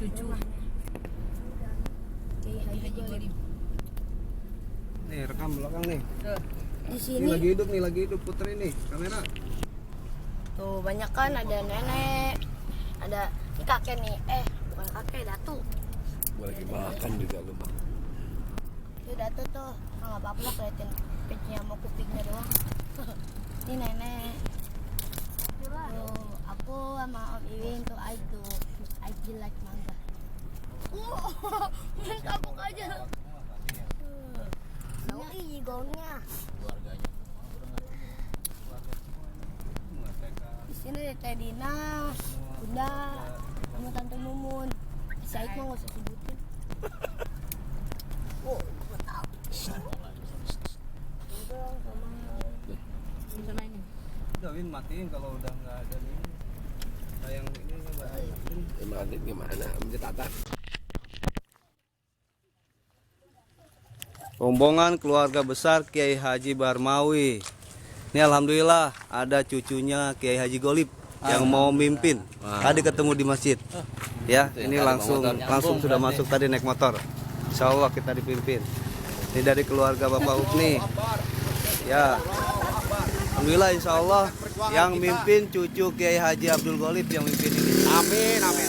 cucu Haji Golib. Nih rekam belakang nih. Di Ini sini lagi hidup putri nih kamera. tuh banyak kan, ada nenek, ada ini kakek nih, bukan kakek, datu. Gua lagi makan juga lu bang. Itu datu tuh, nggak apa-apa lah keliatin pitnya sama kupingnya doang. Ini nenek. Tuh aku sama Om Iwin tuh I like mangga. Main kapuk aja. Ini golnya. Di sini ada Teh Dina, Bunda, sama Tante Mumun. Said mah nggak usah sebutin. Oh, gue tahu. Udah sama ini. Udah Win matiin kalau udah nggak ada nih. Sayang ini nggak. Gimana? Menjetata. Rombongan keluarga besar Kiai Haji Barmawi. Ini alhamdulillah ada cucunya Kiai Haji Golib yang mau mimpin. Tadi ketemu di masjid. Ya, ini langsung sudah masuk tadi naik motor. Insya Allah kita dipimpin. Ini dari keluarga Bapak Upni. Ya, alhamdulillah insya Allah yang mimpin cucu Kiai Haji Abdul Golib yang mimpin ini. Amin, amin.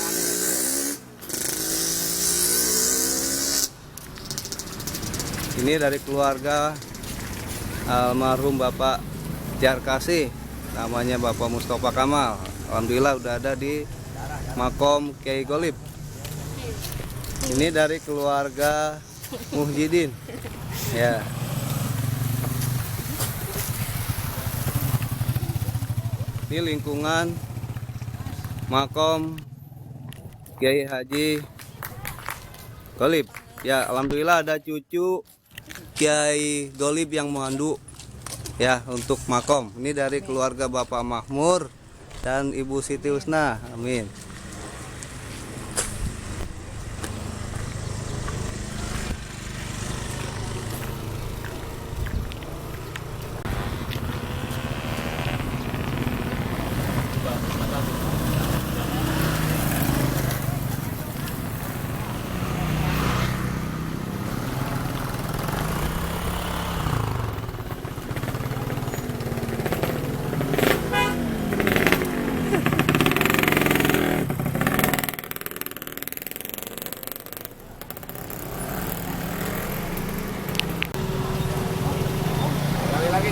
Ini dari keluarga almarhum Bapak Jarkasih, namanya Bapak Mustafa Kamal. Alhamdulillah udah ada di makom Kiai Golib. Ini dari keluarga Muhyiddin. Ya. Ini lingkungan makom Kiai Haji Golib. Ya, alhamdulillah ada cucu Kiai Golib yang mandu ya untuk makom. Ini dari keluarga Bapak Mahmur dan Ibu Siti Husna. Amin.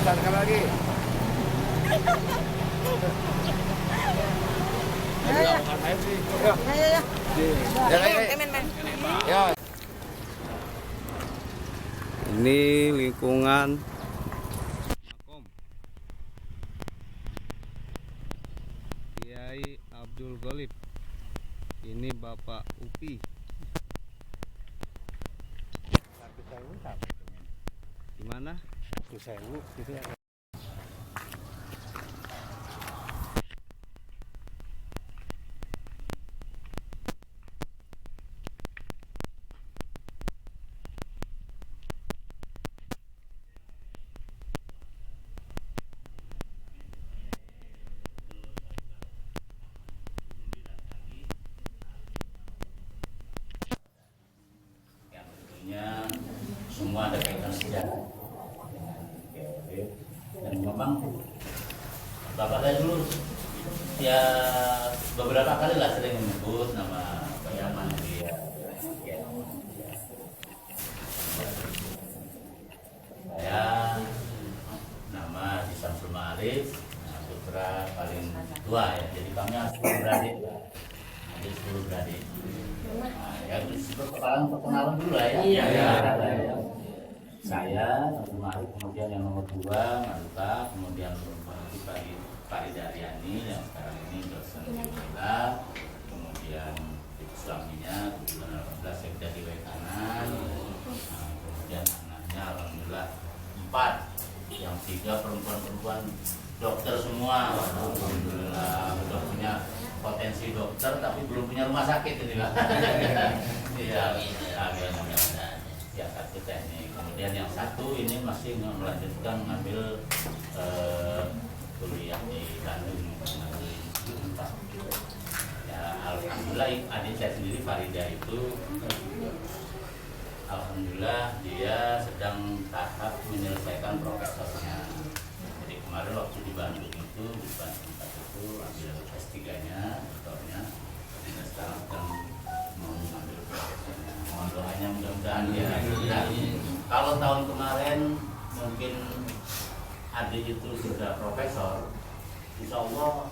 Sekali lagi. Ya. Ini lingkungan makom Kiai Abdul Golib. Ini Bapak Upi. Gimana? Gitu ya. Semua ada kaitan sejarah dan memang bapak saya dulu ya beberapa kali lah sering menyebut nama Yaman dia saya nama di Samsul Ma'arif, putra paling tua ya, jadi kami 10 beradik ada 10 beradik. Nah, ya perkenalan dulu lah ya. Iya. Saya kemudian yang nomor 2 Maluka, kemudian Pak Ida Aryani yang sekarang ini dosen Unila, kemudian suaminya kebetulan alhamdulillah sekda di kanan, kemudian anaknya alhamdulillah 4, yang 3 perempuan dokter semua, alhamdulillah udah punya potensi dokter tapi belum punya rumah sakit ini Pak. Iya, ya satu teknik. Kemudian yang satu ini masih melanjutkan mengambil kuliah di Bandung. Ya, alhamdulillah alhamdulillah adik saya sendiri Farida itu alhamdulillah dia sedang tahap menyelesaikan profesornya. Jadi kemarin waktu di Bandung itu di Bandung itu ambil S3-nya, doktornya. Dan sekarang sedang mau mengambil profesornya. Mohon doanya mudah-mudahan ya. Kalau tahun kemarin mungkin adik itu sudah profesor, insya Allah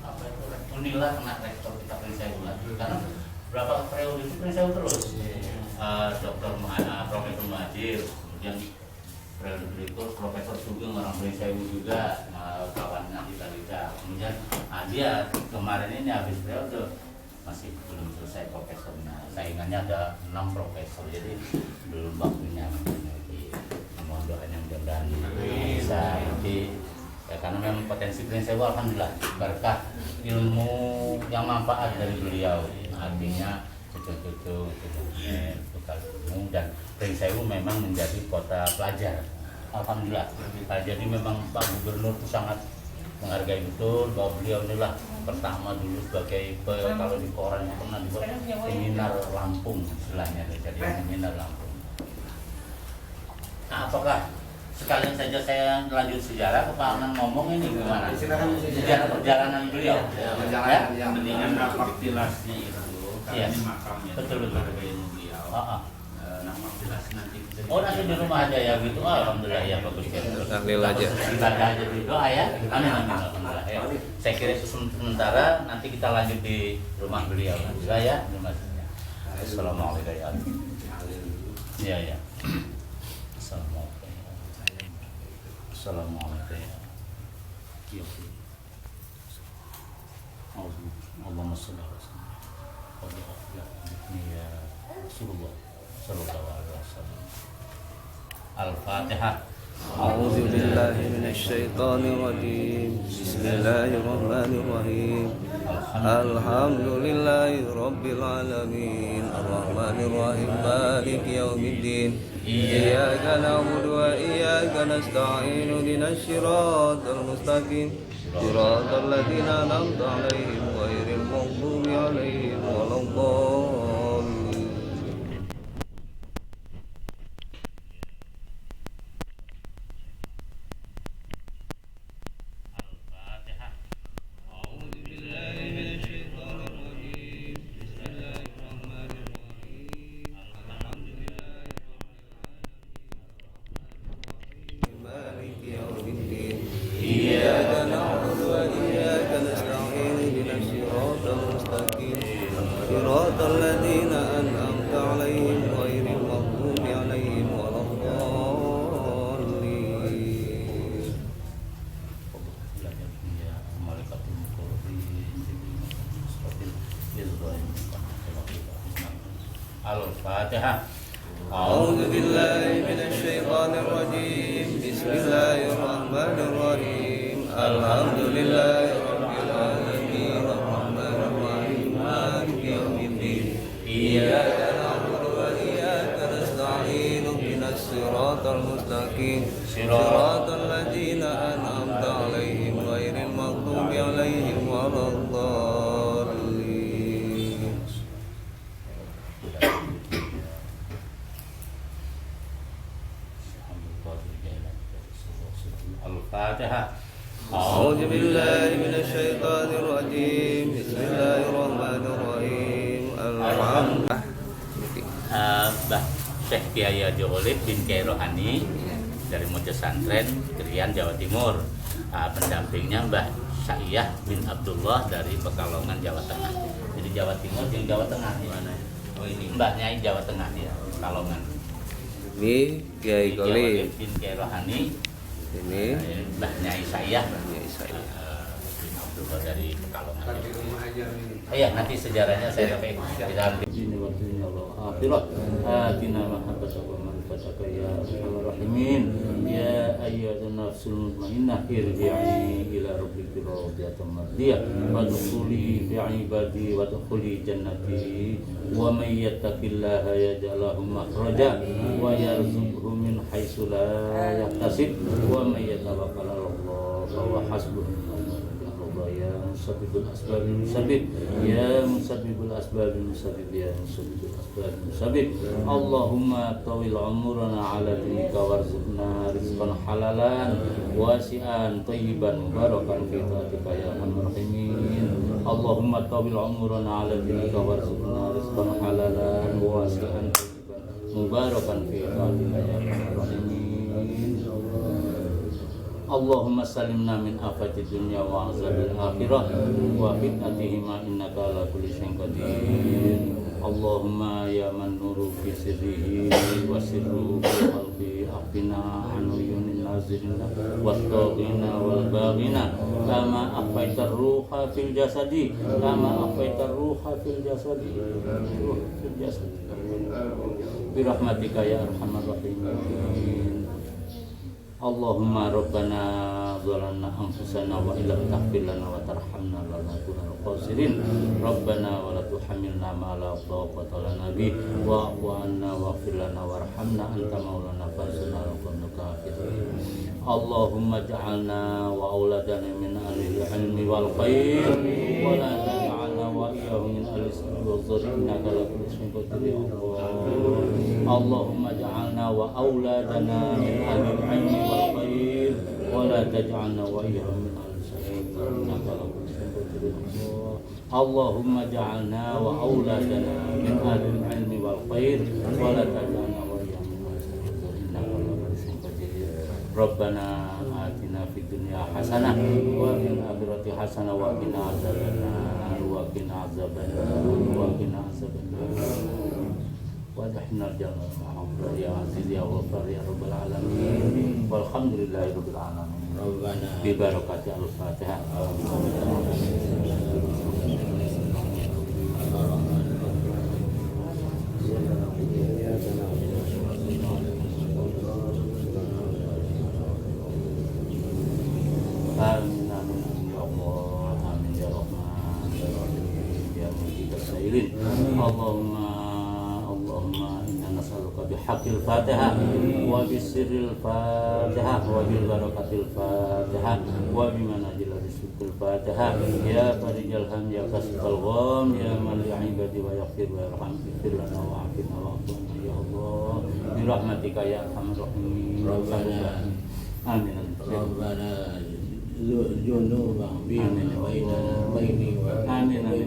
apa itu Unila kena rektor kita Prinsewu lagi karena berapa periode itu Prinsewu terus Profesor Muhajir, kemudian periode berikut Profesor Sugeng orang Prinsewu juga, kawannya kita kemudian dia kemarin ini habis periode masih belum selesai profesornya, saingannya ada 6 profesor, jadi belum waktunya lagi. Mohon doanya mudah-mudahan bisa nanti ya, karena memang potensi Prinsewu alhamdulillah berkah ilmu yang manfaat dari beliau, artinya cucu-cucu tukar ilmu, dan Prinsewu memang menjadi kota pelajar alhamdulillah. Jadi memang Pak Gubernur itu sangat menghargai betul bahwa beliau inilah pertama dulu sebagai kalau di koran itu pernah dibuat seminar Lampung istilahnya, jadi seminar Lampung. Nah, apakah sekalian saja saya lanjut sejarah, ke Pak Anan ngomong ini gimana? Sejarah perjalanan beliau. Mendingan rekapitulasinya itu, karena ini makamnya. Betul. Beliau. Nama jelas nanti. Nanti di rumah aja ya gitu. Alhamdulillah ya bagus ya. Tahlil aja. Ibadah aja dulu doa ya. Amin alhamdulillah ya. Saya kira itu sementara, nanti kita lanjut di rumah beliau. Alhamdulillah ya. Assalamualaikum. Iya ya. Assalamualaikum. Allahumma shalli ala sayyidina Rasulullah sallallahu alaihi wasallam. Al-Fatihah. أعوذ بالله من الشيطان الرجيم بسم الله الرحمن الرحيم الحمد لله رب العالمين الرحمن الرحيم مالك يوم الدين إياك نعبد وإياك نستعين اهدنا الصراط المستقيم صراط الذين أنعمت عليهم غير المغضوب عليهم ولا الضالين. صراط الذين أنعمت عليهم غير المغضوب عليهم ولا الضالين. Al-Fatihah. أعوذ بالله من الشيطان الرجيم بسم الله الرحمن الرحيم الحمد لله رب العالمين الرحمن الرحيم مالك يوم الدين إياك نعبد وإياك نستعين اهدنا الصراط المستقيم صراط الذين أنعمت عليهم غير المغضوب عليهم ولا الضالين. Al-Fatihah. أعوذ بالله من الشيطان الرجيم بسم الله الرحمن الرحيم الحمد Mbah Syekh Kiai Haji Gholib bin Kiai Rohani dari Mojo Santren, Krian, Jawa Timur. Pendampingnya Mbah Syaiyah bin Abdullah dari Pekalongan, Jawa Tengah. Jadi Jawa Timur dan Jawa Tengah di mana? Oh ini Mbah Nyai Jawa Tengah ya, Pekalongan. Ini Kiai Gholib bin Kiai Rohani. ini Mbah Nyai Syaiyah saya. bin Abdullah dari Pekalongan. Iya, nanti sejarahnya saya pakai di dalam ini waktunya Allah. Akhirat atina mahabbata wa manfaataka ya arhamar rahimin. Ya ayyuhan nafsul mutmainnah irji'i ila rabbiki radiyatan mardiyah wadkhuli fi ibadi wadkhuli jannati wa may yattaqillaha yaj'al lahu makhraja wa yarzuqhu min haitsu la yahtasib wa may yatawakkal 'ala Allah fa huwa hasbuh. ya musabbibul asbabil musabbib ya musabbibul asbabil musabbib ya musabbibul asbabil musabbib. Allahumma tawil umurana ala dinika warzuqna rizqan halalan wasi'an thayyiban mubarakan fi taatika ya arhamar rahimin. Allahumma tawil umurana ala dinika warzuqna rizqan halalan wasi'an thayyiban mubarakan fi taatika ya arhamar rahimin. Allahumma salimna min afatid dunya wa azabil akhirah wa fitnatihima innaka ala kulli syai'in qadir. Allahumma ya man nuru fi sirrihi wa sirruhu fi qalbi afina an uyunin nazirina wa taghina wal baghina kama afaitar ruha fil jasadi kama afaitar ruha fil jasadi bi rahmatika ya arhamar rahimin. Allahumma rabbana zalamna anfusana wa illam taghfir lana wa tarhamna lanakunanna khasirin. Rabbana wa la tuhammilna ma la taqata lana bih wa'fu 'anna waghfir lana warhamna anta maulana fansurna 'alal qawmil kafirin. Allahumma ja'alna wa auladana min ahli ilmi wal khair wa la taj'alna wa iyyahum min ahli sirri wa dzurri innaka la kulli syai'in qadir. Allahumma ja'alna wa auladana min ahli ilmi wal khair wa la taj'alna wa iyyahum min ahli sirri innaka la kulli syai'in qadir. Allahumma ja'alna wa auladana min ahli ilmi wal khair wa la taj'alna wa iyyahum min ahli sirri innaka la kulli syai'in qadir. Rabbana atina fid dunya hasanah wa fil akhirati hasanah wa qina azabannar wa qina azabannar wa qina azabannar. Wadahna jannah ma'afur ya aziz ya ghafar ya rabbal alamin. Walhamdulillahi rabbil alamin. Rabbana bi barakati al-Fatihah. Amin amin ya Allah amin ya Rahman ya Rahim ya Mujibas Sailin. Allahumma inna nas'aluka bihaqqil Fatihah wa bisirril Fatihah wa bil barakatil Fatihah wa bimanajil rizqil Fatihah ya farijal ham ya kasifal gham ya man li'ibadi wa yaghfir wa yarham ighfir lana wa afina wa afina ya Allah bi rahmatika ya arhamar rahimin. Amin Rabbana junuba bina bainana baini wa bainana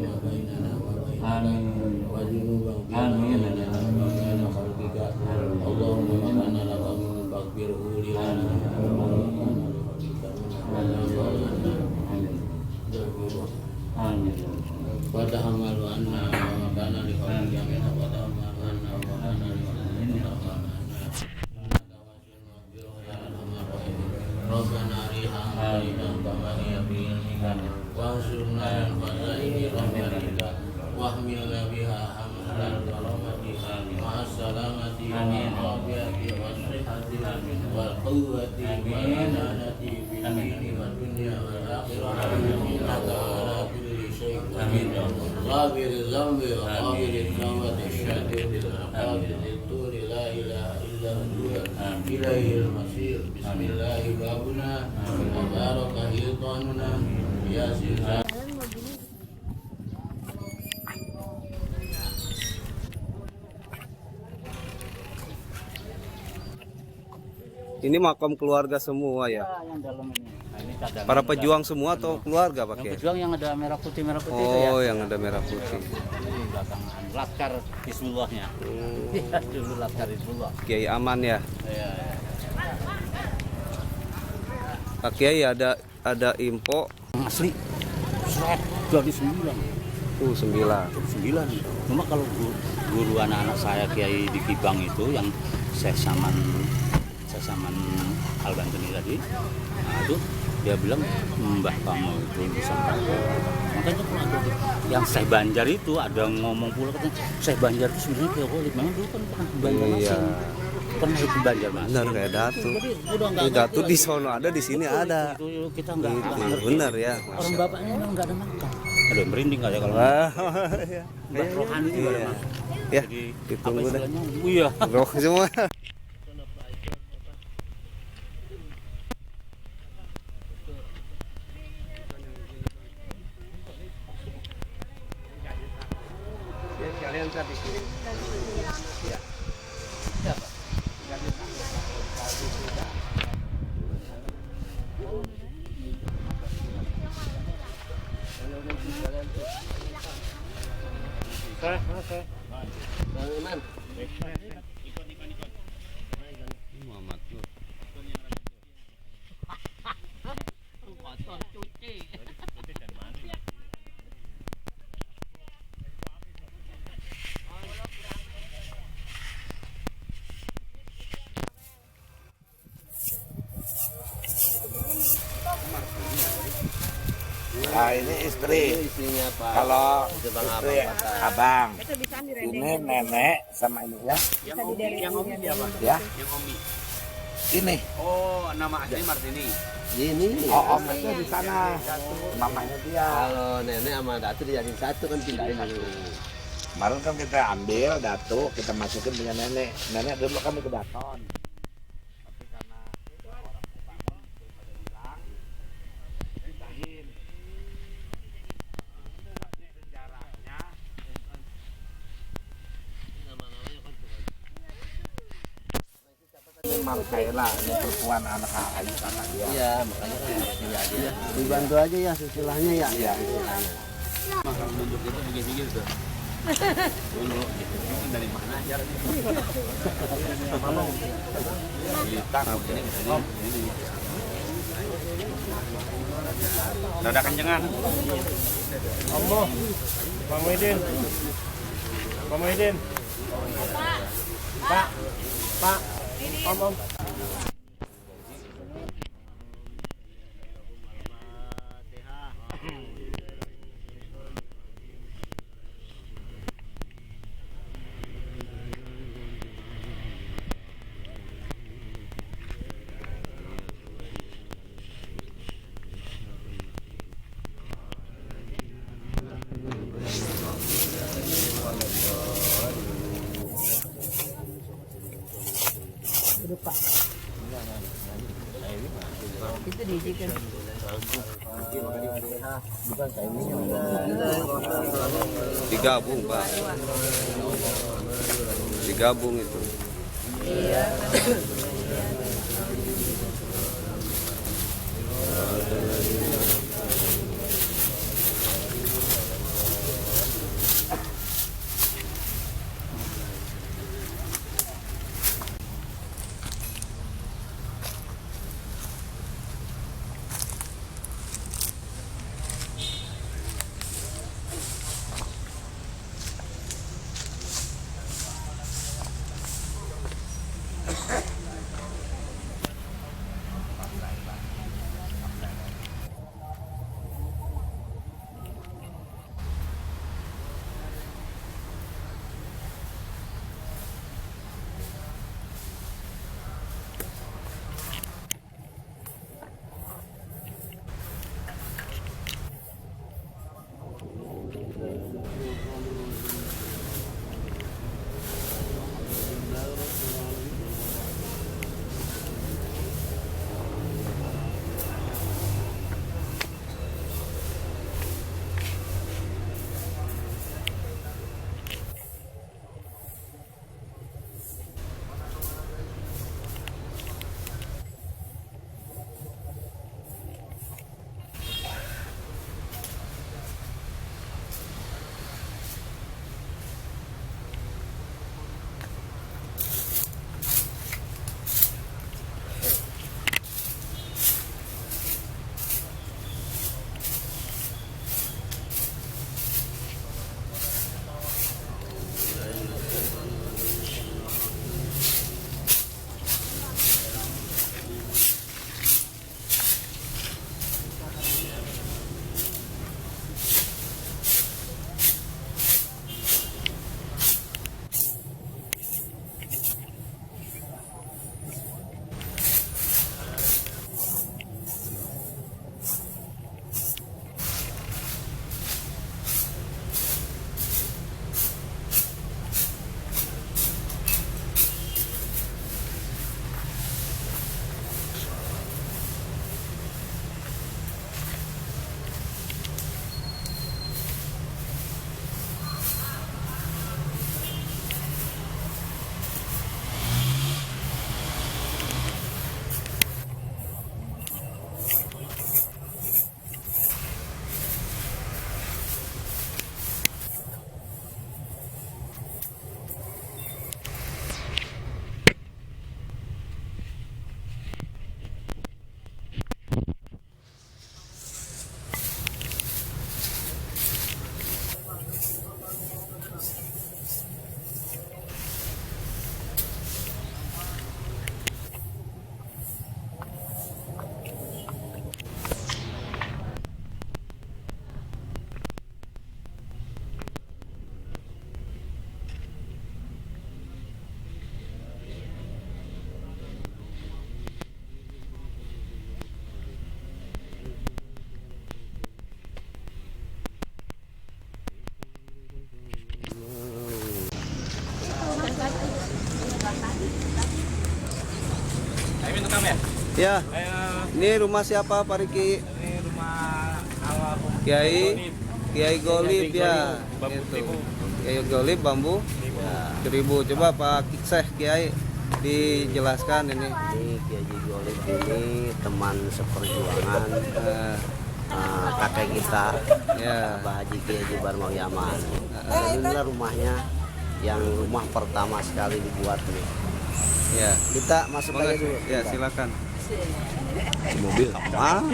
amin wa junuba amin baina khalqika Allahumma inna laka min faghfirhu lana amin wa ta'amalu anna wa kana li khalqika min wa ta'amalu anna wa kana li khalqika Rabbana rihamna kamani yaqilnika wa ansurna min fazaili rahmatika wa hamilna biha hamlan karamati wa salamati wa afiyati wa sihhati wa quwwati wa nanati fi dini wa dunya wa akhirah innaka ala kulli syai'in qadir. Ghafir dhanbi wa ghafir tawbati syadidil aqabi lituri la ilaha illa huwa ilaihil masir. Bismillahi babuna wa baraka hitanuna ya sirra. Ini makam keluarga semua ya. yang dalam ini. Nah, ini cadangan Para pejuang semua atau keluarga yang pakai? pejuang yang ada merah putih itu ya. Oh, yang ada merah putih. Ini belakangan laskar Hizbullahnya. Ya, dulu laskar Hizbullah. Kiai Aman ya. Iya, ya. Pak Kiai ada info. Asli. Seret jadi 9. 9. Cuma kalau guru anak-anak saya Kiai di Kibang itu yang Syekh Saman Al-Bantuni tadi, nah itu dia bilang mbah kamu itu bisa makanya kalau ada yang Syekh Banjar itu ada ngomong pula katanya Syekh Banjar itu sebenarnya Kiai Ghalib memang dulu kan pernah di Banjarmasin, pernah di Banjarmasin. Benar kayak Datu. Jadi udah nggak Datu di sono ada, di sini ada. Itu kita nggak Gitu. ngerti. Benar ya. Orang bapaknya memang nggak ada makan. Ada yang merinding kali ya kalau Iya. Mbah Rohani juga ada makan. Ya, Jadi ditunggu apa deh. istilahnya? Iya. Roh semua. Kalian tadi. Ya. Siapa? Muhammad Nur. Nah, ini istri. Istrinya Pak. Kalau Bang istri abang, ini nenek sama ini ya. Yang Omi dia apa? Ya, Yang Omi. ini. Oh, nama asli Martini. Ini. Oh, om itu di sana. Mamanya dia. Kalau nenek sama Datu dijadiin satu kan pindahin dulu. Kemarin kan kita ambil datu, kita masukin punya nenek. Nenek dulu kami ke Daton. Tapi karena orang bangun, daripada hilang, pindahin. Tapi sejarahnya ini Markaila, ini perempuan anak Ayu kakak dia. Iya, makanya kan harus jadi ya. Dibantu aja ya susulahnya ya. Iya. Makan nunjuk itu begini gitu. Dulu gitu. Ini dari mana aja? Udah kencengan. Ambo, Pak Muhyiddin, Pak Muhyiddin, Pak, Om. Digabung, Pak. Digabung itu. Ya, ini rumah siapa Pak Riki? Ini rumah almarhum Kiai Golib ya. Bambu Itu. Seribu. Kiai Golib bambu. Seribu. Coba Pak Syekh Kiai dijelaskan ini. Ini Kiai Haji Golib ini teman seperjuangan kakek kita, Ya. Pak Haji Kiai Haji Barmawi Aman. Dan inilah rumahnya yang rumah pertama sekali dibuat nih. Ya. Kita masuk aja dulu. Ya, silakan. Mobil. Ah, Oh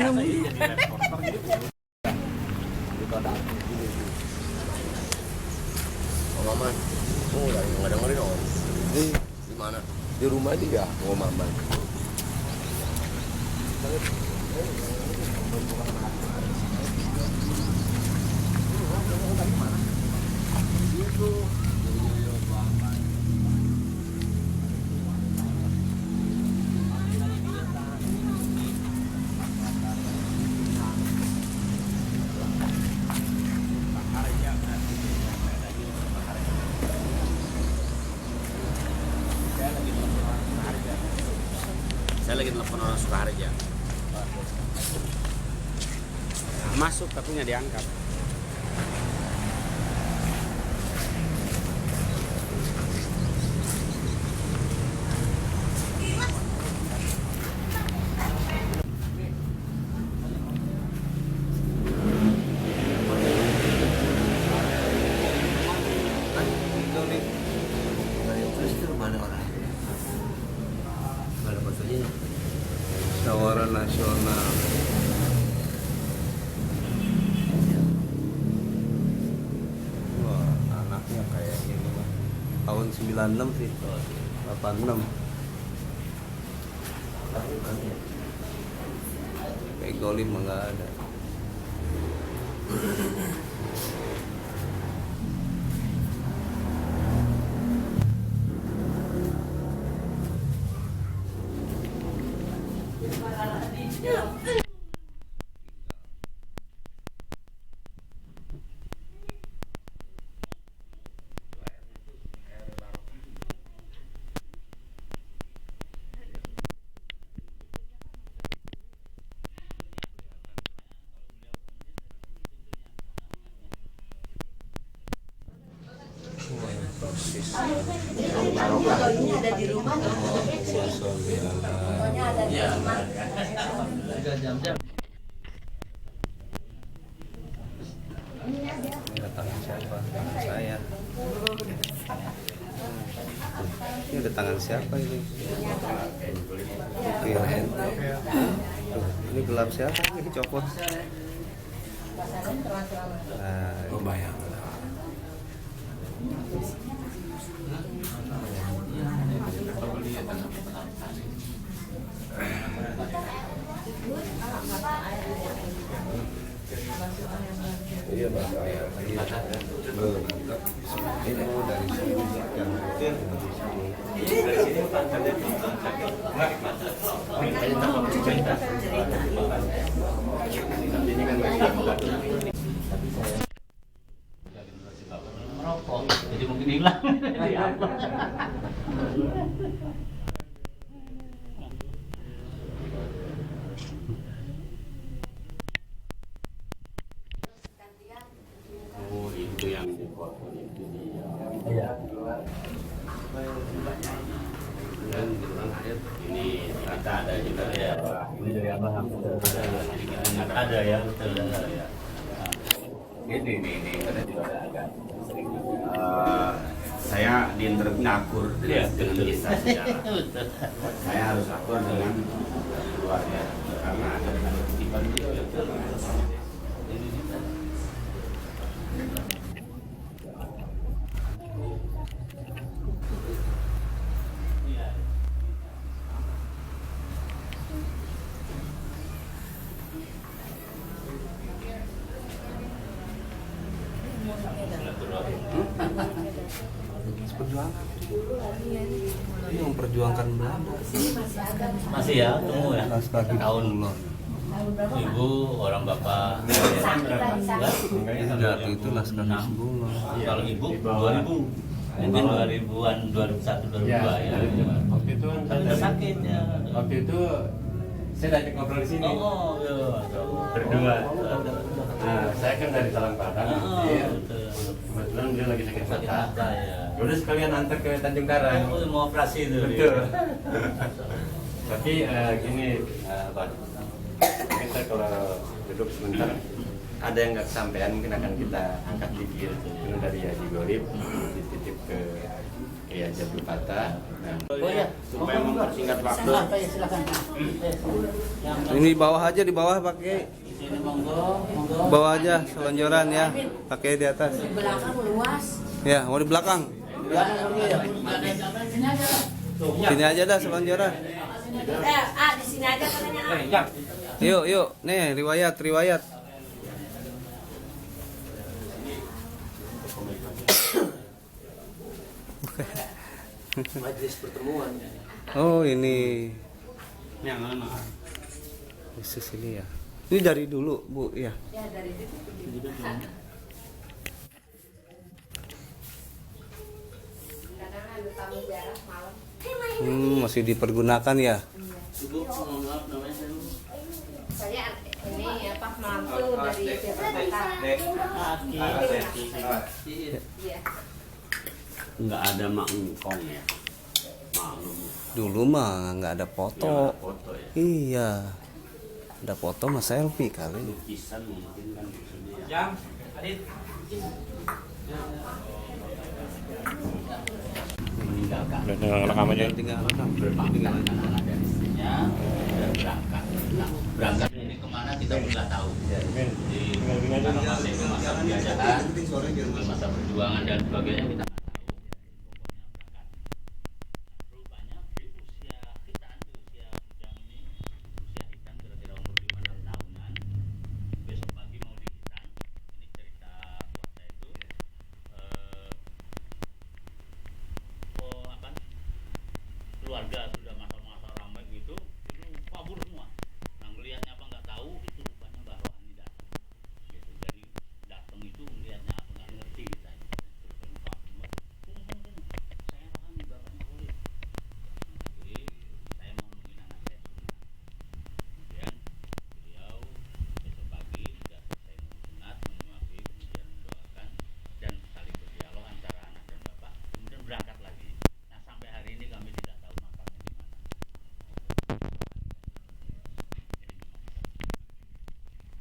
Maman. Oh nggak dengerin om. Di mana? Di rumah dia. Oh Maman. Saya lagi telepon orang Sukaharja. Masuk tapi nggak diangkat. Tawaran nasional. Wah, anaknya kayak gini mah. Tahun 96 sih. 86. Kayak Golib mah nggak ada. Ini tangan siapa? Tangan saya. Ini ada tangan siapa ini? Iya. Tuh, ini gelap siapa? Ini copot. Nah, Bayang. Iya Mas. Belum. Ini dari sini yang Merokok, jadi mungkin hilang. Oh itu yang dipotong itu dia. Iya. Ini kita ada juga ya. Ini dari apa? Ada ya betul ya. Ini ada juga ada sering. Saya di interview ngakur dengan kisah sejarah. Saya harus akur dengan keluarga karena ada titipan dia. perjuangan. Ini memperjuangkan Belanda. Masih ya, temu ya. Naskah Tahun Hidayatullah. ibu, orang bapak. Enggak, itu naskah Hizbullah. Kalau ibu 2000. Mungkin 2000-an, 2001, 2002 ya. Waktu itu Kan udah sakit ya. Waktu itu saya diajak ngobrol di sini. Berdua. Nah, saya kan dari Talang Padang. Kebetulan dia lagi sakit mata. Udah sekalian antar ke Tanjung Karang. Mau operasi itu. Betul. Tapi gini, Pak. Kita kalau duduk sebentar, ada yang nggak kesampaian mungkin akan kita angkat dikit. Itu dari Haji Golib, dititip ke Kiai Haji Abdul Fattah. Nah, supaya mempersingkat waktu. Ini bawah aja, di bawah pakai. Bawah aja selonjoran ya, pakai di atas. Belakang luas. Ya, mau di belakang. Sini aja dah selonjoran. Di sini aja katanya. Yuk, yuk. Nih, riwayat. Majelis pertemuan. Oh, ini Yang mana? khusus ini ya. Ini dari dulu, Bu, ya. Ya dari itu. Kadang ada tamu jarak malam. Masih dipergunakan ya. Ibu, mohon maaf namanya saya. Saya ini mantu dari Jakarta. Iya. Nggak ada mangkong ya, maklum. Dulu mah nggak ada foto. Ya, foto ya. Iya. Ada foto mas selfie kali. Lukisan mungkin kan maksudnya. Jam, Adit. Meninggalkan. Tinggal rekam. Berpamitan anak dan istrinya dan berangkat. Nah, berangkat ini kemana kita nggak tahu. Di karena masih masa penjajahan, masa perjuangan dan sebagainya kita. Rupanya di usia hitam, di usia bujang ini, usia hitam kira-kira umur 5-6 tahunan. Besok pagi mau dihitan. Ini cerita kuasa itu. Keluarga sudah masa-masa ramai gitu, itu kabur semua. Nah, ngelihatnya apa nggak tahu, itu rupanya Mbah Rohani datang. Gitu. Jadi datang itu melihatnya apa nggak ngerti kita. Terus lupa semua. Sini. Saya Rohani, bapaknya Golib. Jadi saya mau menghina anak saya sunat. Kemudian beliau besok pagi sudah selesai sunat, menyuapi, kemudian mendoakan dan saling berdialog antara anak dan bapak. Kemudian berangkat lagi. Nah, sampai hari ini kami tidak tahu makamnya di mana.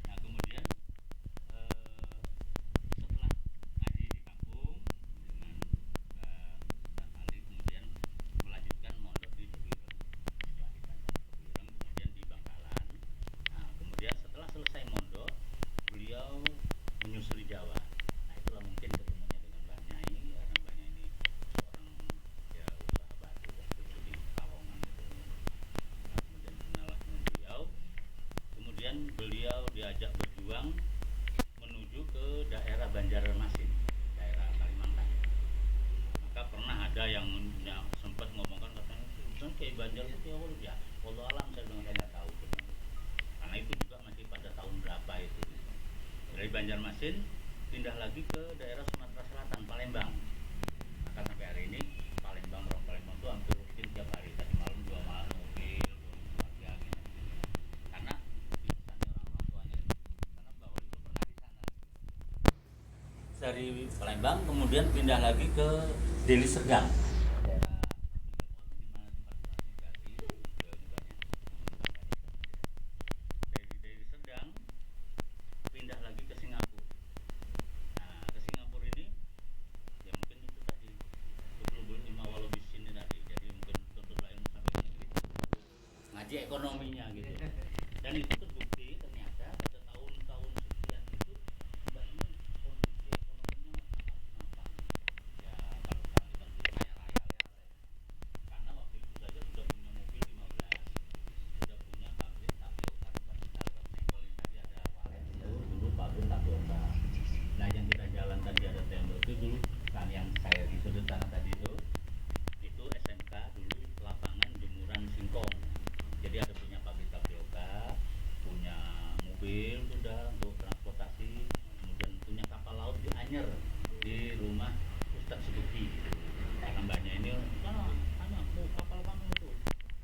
Nah, kemudian setelah ngaji di kampung dengan Ustaz Ali, kemudian melanjutkan mondok di Teguireng. Setelah di Teguireng, kemudian di Bangkalan. Nah, kemudian setelah selesai mondok, beliau menyusuri Jawa. Nah, itulah mungkin ketemunya dengan Mbah Nyai, karena Mbah Nyai ini seorang ya usaha batu waktu itu di Kalongan itu. Nah, kemudian kenalah dengan beliau. Kemudian beliau diajak berjuang menuju ke daerah Banjarmasin, daerah Kalimantan. Maka pernah ada yang sempat ngomongkan katanya, "Bukan kayak Banjar itu ya, wallahu alam saya bilang saya nggak tahu." Karena itu juga masih pada tahun berapa itu. Dari Banjarmasin pindah lagi ke daerah Sumatera Selatan, Palembang. Maka sampai hari ini Palembang, orang Palembang itu hampir rutin tiap hari. Tadi malam 2 malam mobil, 2 keluarga gitu. Karena di sana orang tuanya, karena Mbah Golib itu pernah di sana. Dari Palembang kemudian pindah lagi ke Deli Serdang. Dari Serdang pindah lagi ke Singapura. Nah, ke Singapura ini ya mungkin itu tadi 25 walau di sini tadi. Jadi mungkin tuntut lain sampai negeri ngaji ekonominya gitu. Dan itu terbukti ternyata pada tahun-tahun sekian itu Mbak ini kondisi ekonominya sangat mapan. Ya kalau sekarang kita mesti kaya raya. Karena waktu itu saja sudah punya mobil 15, sudah punya pabrik tapioka tempat kita lewat senggol yang tadi ada walet itu dulu pabrik tapioka. Nah, yang kita jalan tadi ada tembok itu dulu kan yang saya di sudut sana tadi itu SMK dulu lapangan jemuran singkong. Jadi ada punya pabrik tapioka, punya mobil sudah untuk transportasi, kemudian punya kapal laut di Anyer di rumah Ustadz Seduki. Karena mbaknya ini sana kapal kamu itu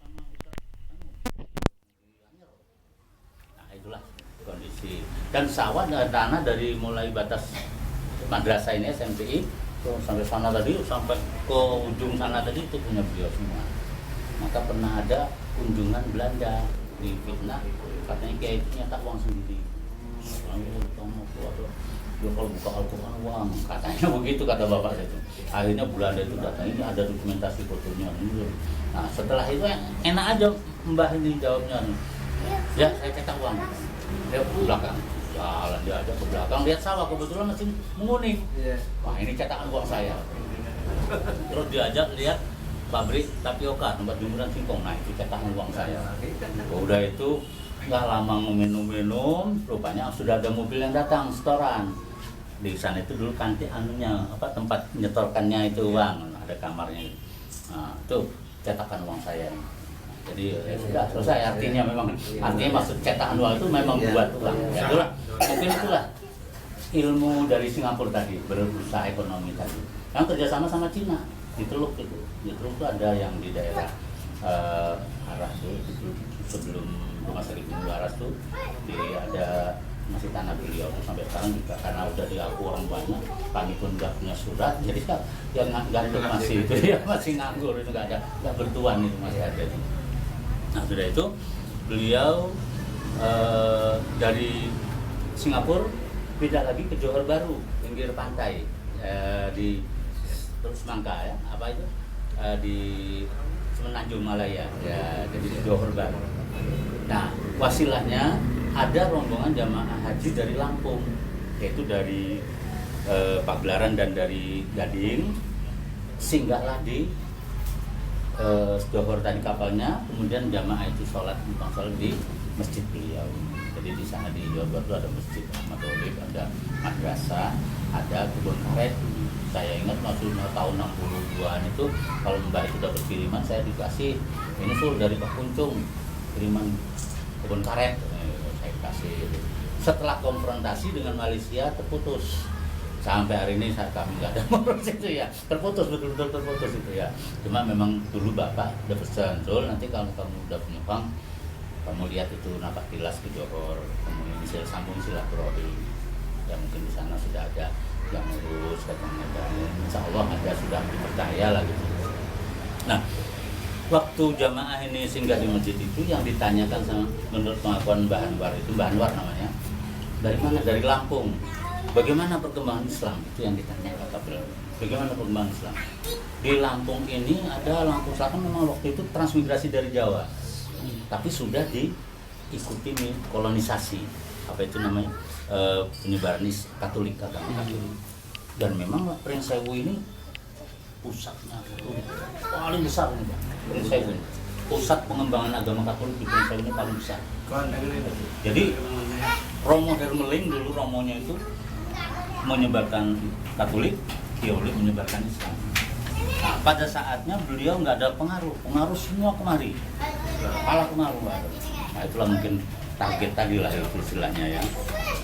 sama Ustadz di Anyer Dan sawah dan tanah dari mulai batas madrasah ini SMPI sampai sana tadi, sampai ke ujung sana tadi itu punya beliau semua. Maka pernah ada kunjungan Belanda di Fitnah, katanya kiai itu nyetak uang sendiri. Dia kalau buka Al-Quran uang, katanya begitu kata bapak itu. Akhirnya Belanda itu datang, ini ada dokumentasi fotonya. Nah setelah itu enak aja Mbah ini jawabnya. Ya saya cetak uang. Dia ke belakang, jalan dia aja ke belakang, lihat sawah kebetulan masih menguning. Wah ini cetakan uang saya. Terus diajak lihat pabrik tapioka, tempat jumuran singkong. Nah itu cetakan uang saya. Udah itu nggak lama minum, rupanya sudah ada mobil yang datang setoran. Di sana itu dulu kantin anunya, tempat nyetorkannya itu uang, ada kamarnya. Nah itu cetakan uang saya. Jadi ya sudah selesai, artinya maksud cetakan uang itu memang buat uang. Ya itulah, mungkin itulah ilmu dari Singapura tadi, berusaha ekonomi tadi. Yang kerjasama sama Cina di Teluk itu. Di Teluk itu ada yang di daerah Aras itu sebelum rumah sakit Bumi Waras tuh, ada masih tanah beliau tuh sampai sekarang juga, karena udah diaku orang banyak, kami pun nggak punya surat, jadi yang gantung masih itu ya, masih nganggur itu nggak bertuan itu masih ada itu. Nah sudah itu beliau dari Singapura pindah lagi ke Johor Baru, pinggir pantai di terus Semangka ya, apa itu di Semenanjung Malaya ya, jadi di Johor Baru. Nah wasilahnya ada rombongan jamaah haji dari Lampung, yaitu dari Pagelaran dan dari Gading, singgahlah di Johor tadi kapalnya, kemudian jamaah itu sholat di masjid beliau. Jadi di sana di Johor Baru ada masjid Ahmad Olib, ada madrasah, ada kebun karet. Saya ingat maksudnya tahun 62-an itu kalau Mbah itu dapat kiriman, saya dikasih ini tuh dari Pak Kuncung, kiriman kebun karet. Setelah konfrontasi dengan Malaysia terputus, sampai hari ini kami nggak ada ngurus itu ya, terputus, betul-betul terputus itu ya. Cuma memang dulu bapak udah pesan, Zul, nanti kalau kamu udah punya uang, kamu lihat itu napak tilas ke Johor, kemudian bisa sambung silaturahmi. Ya mungkin di sana sudah ada yang ngurus, katanya, dan insya Allah ada, sudah dipercaya lah gitu. Nah waktu jamaah ini singgah di masjid itu, yang ditanyakan sama, menurut pengakuan Mbah Anwar itu, Mbah Anwar namanya, dari mana? Dari Lampung. Bagaimana perkembangan Islam? Itu yang ditanya kata beliau. Bagaimana perkembangan Islam? Di Lampung ini ada, Lampung Selatan memang waktu itu transmigrasi dari Jawa, tapi sudah diikuti kolonisasi, apa itu namanya, penyebaran Katolik, agama Katolik. Dan memang Prince Sewu ini pusatnya paling besar ini, Prince Sewu. Pusat pengembangan agama Katolik di Prince Sewu ini paling besar. Jadi Romo Hermeling dulu, romonya itu menyebarkan Katolik, Kiolik menyebarkan Islam. Nah, pada saatnya beliau nggak ada pengaruh semua kemari, kalah pengaruh nggak ada. Nah itulah mungkin target tadi lah itu istilahnya ya.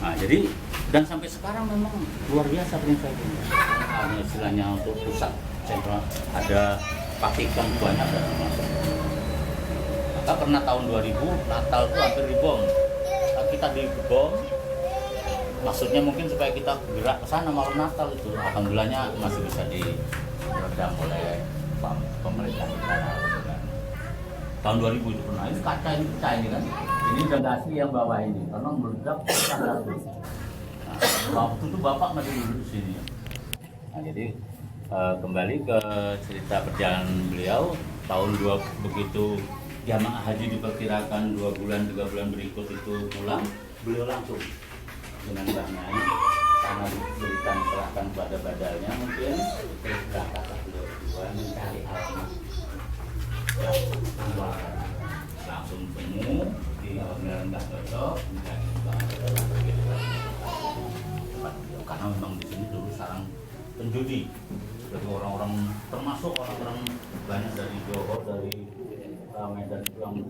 Nah jadi, dan sampai sekarang memang luar biasa Prince Sewu. Nah, istilahnya untuk pusat sentral, ada Vatikan banyak dan termasuk. Maka pernah tahun 2000 Natal itu hampir dibom. Nah, kita dibom, maksudnya mungkin supaya kita gerak ke sana malam Natal itu. Alhamdulillahnya masih bisa diredam oleh pemerintah kita. Tahun 2000 itu pernah, ini kaca ini pecah ini kan. Ini udah asli yang bawah ini, karena meledak pecah. Nah, waktu itu bapak masih duduk di sini. Nah, jadi kembali ke cerita perjalanan beliau, tahun 2 begitu jamaah haji diperkirakan 2 bulan 3 bulan berikut itu pulang, beliau langsung dengan bahnya karena diberikan serahkan pada badalnya, mungkin terus berangkat beliau berdua mencari alamat, langsung temu di Alhamdulillah Mbah Toto mencari karena memang di sini dulu sarang penjudi. Jadi orang-orang, termasuk orang-orang banyak dari Johor, dari Medan itu yang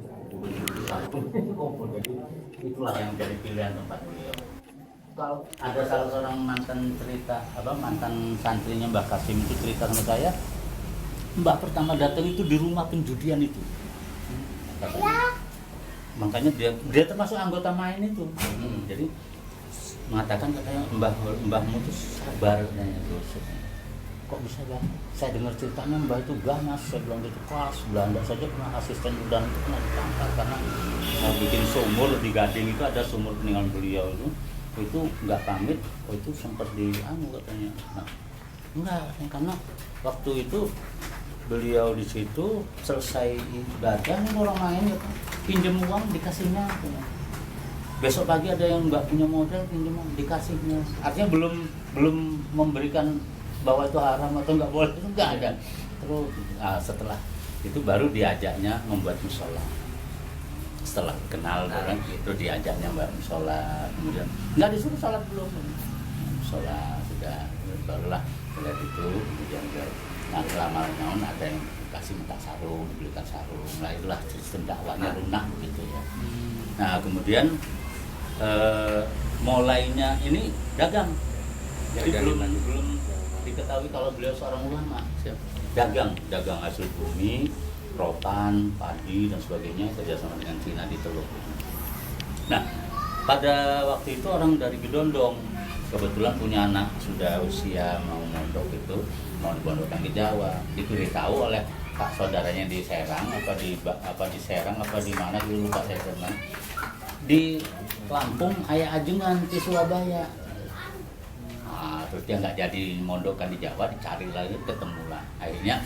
kumpul. Jadi itulah yang jadi pilihan tempat beliau. Kalau ada salah seorang mantan santrinya Mbah Kasim itu cerita sama saya, Mbah pertama datang itu di rumah penjudian itu. Katanya. Makanya dia termasuk anggota main itu. Jadi mengatakan katanya mbahmu itu sabar katanya terus. Kok bisa Bang? Saya dengar ceritanya mbah itu ganas, saya bilang gitu, kelas Belanda saja pernah asisten dan itu pernah ditangkap karena mau bikin sumur di Gading itu ada sumur peninggalan beliau itu nggak pamit, itu sempat katanya. Nah, enggak, karena waktu itu beliau di situ selesai ibadah nih orang lain gitu, pinjam uang dikasihnya gitu. Besok pagi ada yang nggak punya modal pinjam uang dikasihnya, artinya belum memberikan bahwa itu haram atau nggak boleh, itu nggak ada. Terus setelah itu baru diajaknya membuat musola. Setelah kenal orang itu diajaknya membuat musola, kemudian nggak disuruh sholat belum, musola sudah, barulah lihat itu, kemudian lama-lama ada yang kasih minta sarung, dibelikan sarung. Nah itulah sistem dakwahnya lunak gitu ya. Nah kemudian mulainya ini dagang. Jadi belum diketahui kalau beliau seorang ulama. Dagang hasil bumi, rotan, padi dan sebagainya, kerjasama dengan Cina di Teluk. Nah pada waktu itu orang dari Gedondong kebetulan punya anak sudah usia mau mondok itu, mau dipondokkan ke Jawa, diberitahu oleh kak saudaranya di Serang di Serang di mana dulu lupa saya teman, di Lampung ayah ajengan di Surabaya. Nah, terus dia nggak jadi mondokkan di Jawa, dicari lagi, ketemu lah. Akhirnya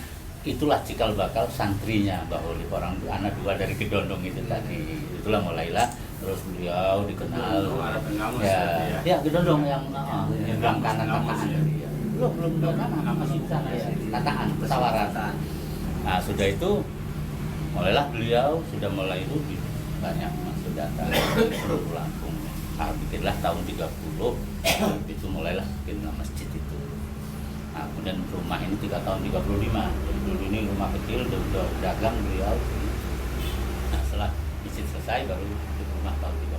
itulah cikal bakal santrinya bahwa orang anak dua dari Gedondong itu tadi. Itulah mulailah terus beliau dikenal ya Gedondong yang bilang kanan tataan. Belum kanan masih bisa ya, tataan pesawaran. Nah sudah itu mulailah beliau sudah mulai itu banyak masuk datang dari seluruh Lampung. Nah, bikinlah tahun 30 itu mulailah bikin masjid itu. Nah, kemudian rumah ini 3 tahun 35. Jadi dulu ini rumah kecil, udah dagang beliau. Nah, setelah masjid selesai baru bikin rumah tahun 35.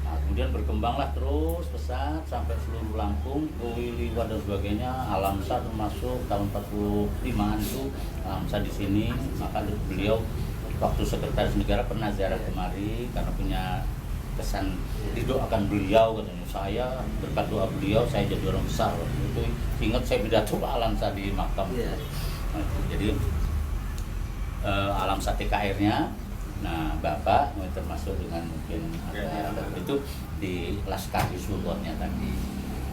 Nah, kemudian berkembanglah terus pesat sampai seluruh Lampung, Liwat dan sebagainya. Alamsa termasuk tahun 45-an itu Alamsa di sini. Maka beliau waktu sekretaris negara pernah ziarah kemari karena punya kesan didoakan beliau, katanya saya berkat doa beliau saya jadi orang besar. Itu ingat saya pidato Alamsa di makam. Nah, jadi Alamsa TKR-nya, nah Bapak termasuk dengan mungkin itu di Laskar Hizbullah-nya tadi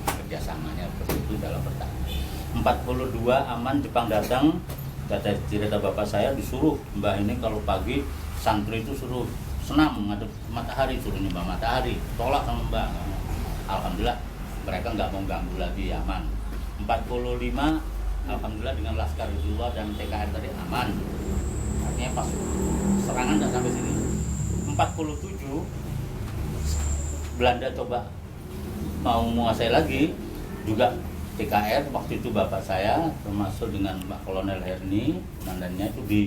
kerjasamanya seperti itu dalam pertahanan. 42 aman Jepang datang, kata cerita Bapak saya disuruh Mbah ini kalau pagi santri itu suruh senam menghadap matahari, suruh nyembah matahari, tolak sama Mbak. Alhamdulillah mereka nggak mau ganggu lagi, aman. 45 alhamdulillah dengan Laskar Hizbullah dan TKR tadi aman, artinya pas serangan nggak sampai sini. 47 Belanda coba mau menguasai lagi, juga TKR waktu itu Bapak saya termasuk dengan Pak Kolonel Herni komandannya itu di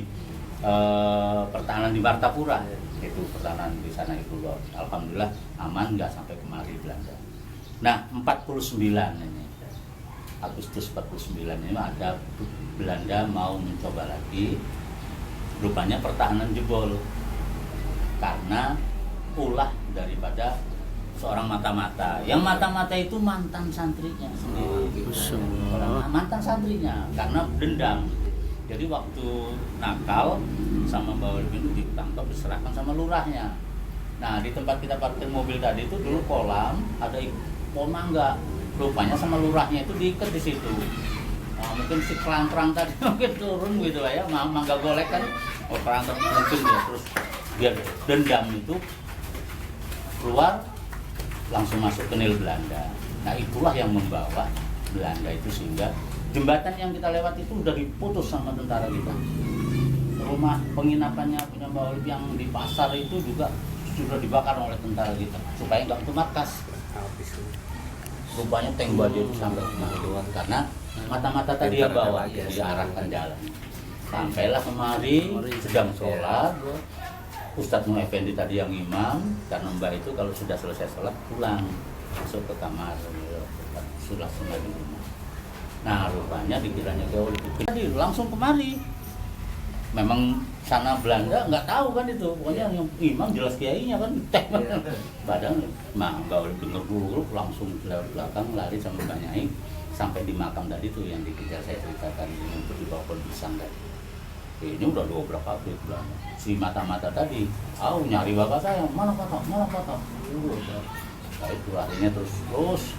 pertahanan di Martapura. Itu pertahanan di sana itu loh. Alhamdulillah aman, nggak sampai kemari Belanda. Nah 49 ini Agustus 49 ini ada Belanda mau mencoba lagi, rupanya pertahanan jebol karena ulah daripada seorang mata-mata. Yang mata-mata itu mantan santrinya sendiri, mantan santrinya karena dendam. Jadi waktu nakal sama Mbak Walid itu ditangkap, diserahkan sama lurahnya. Nah di tempat kita parkir mobil tadi itu dulu kolam, ada pohon mangga. Rupanya sama lurahnya itu diikat di situ. Nah, mungkin si kerang-kerang tadi mungkin turun gitu lah ya, mangga golek kan, kerang mungkin ya, terus biar dendam itu keluar langsung masuk ke Nil Belanda. Nah itulah yang membawa Belanda itu sehingga jembatan yang kita lewat itu udah diputus sama tentara kita. Rumah penginapannya punya Mbak Walid yang di pasar itu juga sudah dibakar oleh tentara kita supaya nggak ke markas. Rupanya tank baju itu sampai kemari karena mata-mata tadi yang bawa diarahkan jalan. Sampailah kemari sedang sholat, Ustadz Nur Effendi tadi yang imam, karena Mbak itu kalau sudah selesai sholat pulang masuk ke kamar, sudah semua di rumah. Nah rupanya dikiranya jauh lebih tadi langsung kemari memang sana Belanda nggak tahu kan itu, pokoknya yang imam jelas kiainya kan badan nah nggak boleh denger dulu langsung lewat belakang lari sama Mbak Nyai sampai di makam tadi tuh yang dikejar saya ceritakan untuk dibawa pohon pisang tadi. Ini udah dobrak pabrik Belanda. Si mata-mata tadi, nyari bapak saya, mana pak? Nah itu akhirnya terus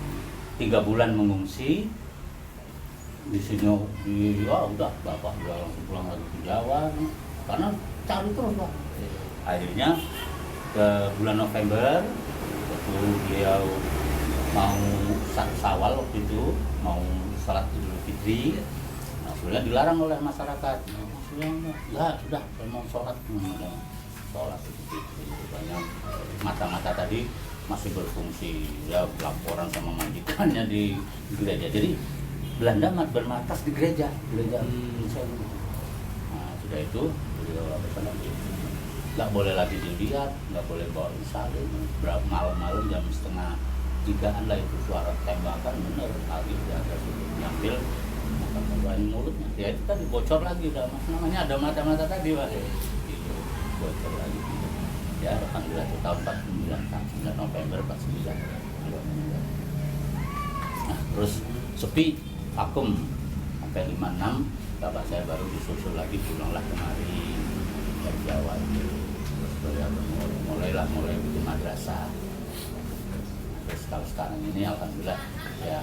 3 bulan mengungsi di sini udah bapak udah langsung pulang lagi ke Jawa karena cari terus pak. Akhirnya ke bulan November waktu beliau mau Syawal waktu itu mau salat Idul Fitri, nah beliau dilarang oleh masyarakat. Ya sudah saya mau sholat itu banyak mata-mata tadi masih berfungsi ya laporan sama majikannya di gereja. Jadi Belanda bermarkas di gereja. Nah sudah itu beliau nggak boleh lagi dilihat, nggak boleh bawa salin. Berapa malam-malam jam 2:30 lah itu suara tembakan bener lagi ada ngambil makan mulutnya. Ya itu tadi bocor lagi udah namanya ada mata-mata tadi pak. Bocor lagi. Ya alhamdulillah itu tahun 49 November 49. Nah terus sepi vakum sampai 56 bapak saya baru disusul lagi pulanglah kemari dari Jawa itu. Terus mulai bikin madrasah. Terus kalau sekarang ini alhamdulillah ya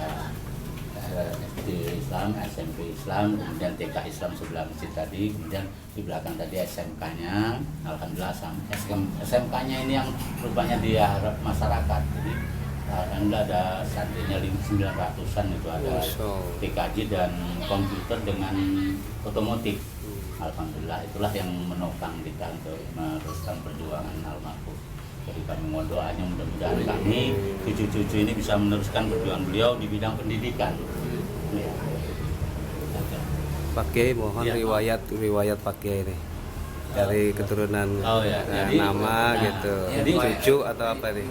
SD Islam, SMP Islam, kemudian TK Islam sebelah masjid tadi, kemudian di belakang tadi SMK-nya, alhamdulillah SMK-nya ini yang rupanya diharap masyarakat. Jadi alhamdulillah ada santrinya 900-an itu ada TKJ dan komputer dengan otomotif. Alhamdulillah itulah yang menopang kita untuk meneruskan perjuangan almarhum. Jadi kami mohon doanya mudah-mudahan kami cucu-cucu ini bisa meneruskan perjuangan beliau di bidang pendidikan. Ya. Pakai mohon riwayat pakai ini dari keturunan jadi, nama gitu. Jadi cucu atau apa nih?